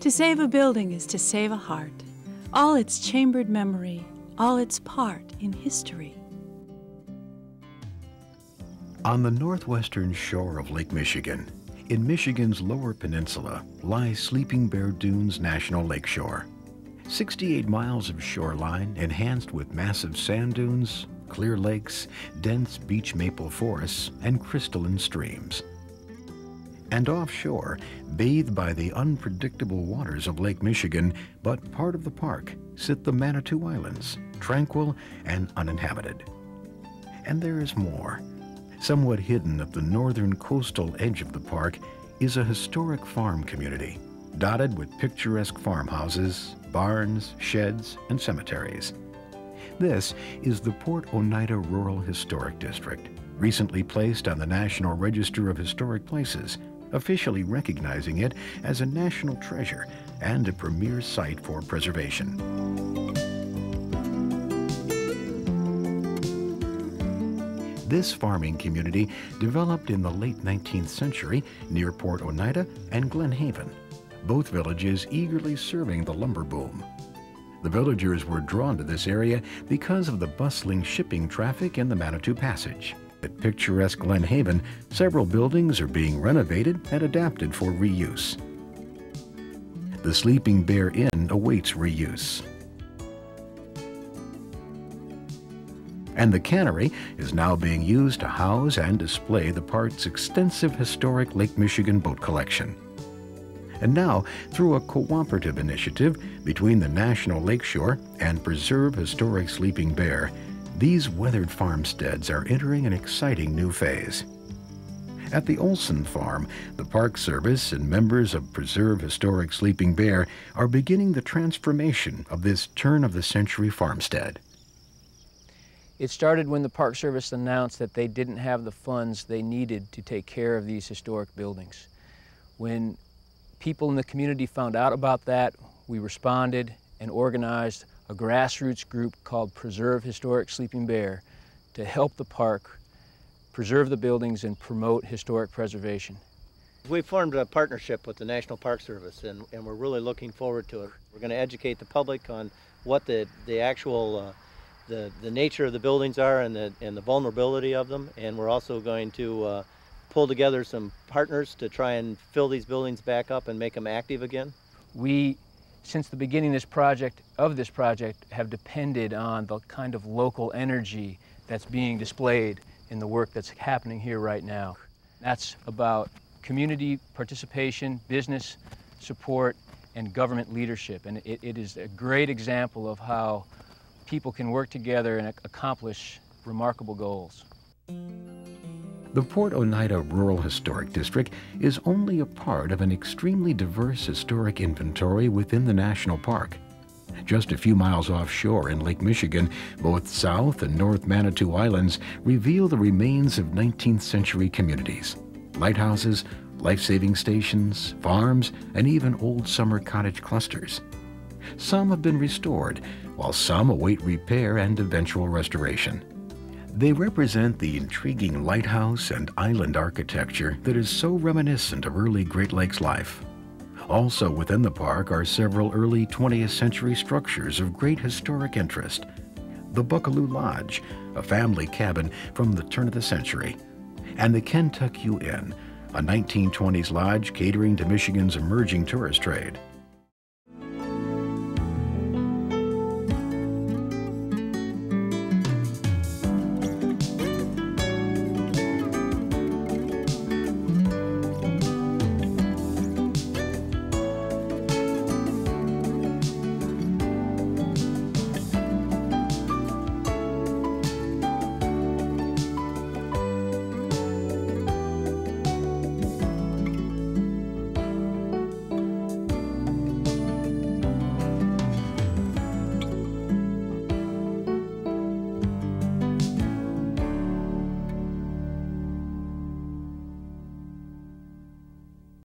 To save a building is to save a heart, all its chambered memory, all its part in history. On the northwestern shore of Lake Michigan, in Michigan's Lower Peninsula, lies Sleeping Bear Dunes National Lakeshore. 68 miles of shoreline enhanced with massive sand dunes, clear lakes, dense beech maple forests, and crystalline streams. And offshore, bathed by the unpredictable waters of Lake Michigan, but part of the park, sit the Manitou Islands, tranquil and uninhabited. And there is more. Somewhat hidden at the northern coastal edge of the park is a historic farm community, dotted with picturesque farmhouses, barns, sheds, and cemeteries. This is the Port Oneida Rural Historic District, recently placed on the National Register of Historic Places, officially recognizing it as a national treasure and a premier site for preservation. This farming community developed in the late 19th century near Port Oneida and Glen Haven, both villages eagerly serving the lumber boom. The villagers were drawn to this area because of the bustling shipping traffic in the Manitou Passage. At picturesque Glen Haven, several buildings are being renovated and adapted for reuse. The Sleeping Bear Inn awaits reuse. And the cannery is now being used to house and display the park's extensive historic Lake Michigan boat collection. And now, through a cooperative initiative between the National Lakeshore and Preserve Historic Sleeping Bear, these weathered farmsteads are entering an exciting new phase. At the Olson Farm, the Park Service and members of Preserve Historic Sleeping Bear are beginning the transformation of this turn-of-the-century farmstead. It started when the Park Service announced that they didn't have the funds they needed to take care of these historic buildings. When people in the community found out about that, we responded and organized a grassroots group called Preserve Historic Sleeping Bear to help the park preserve the buildings and promote historic preservation. We formed a partnership with the National Park Service and we're really looking forward to it. We're going to educate the public on what the actual the nature of the buildings are and the vulnerability of them, and we're also going to pull together some partners to try and fill these buildings back up and make them active again. We, since the beginning of this project, have depended on the kind of local energy that's being displayed in the work that's happening here right now. That's about community participation, business support, and government leadership. And it is a great example of how people can work together and accomplish remarkable goals. The Port Oneida Rural Historic District is only a part of an extremely diverse historic inventory within the national park. Just a few miles offshore in Lake Michigan, both South and North Manitou Islands reveal the remains of 19th century communities, lighthouses, life-saving stations, farms, and even old summer cottage clusters. Some have been restored, while some await repair and eventual restoration. They represent the intriguing lighthouse and island architecture that is so reminiscent of early Great Lakes life. Also within the park are several early 20th century structures of great historic interest. The Buckaloo Lodge, a family cabin from the turn of the century, and the Kentucky Inn, a 1920s lodge catering to Michigan's emerging tourist trade.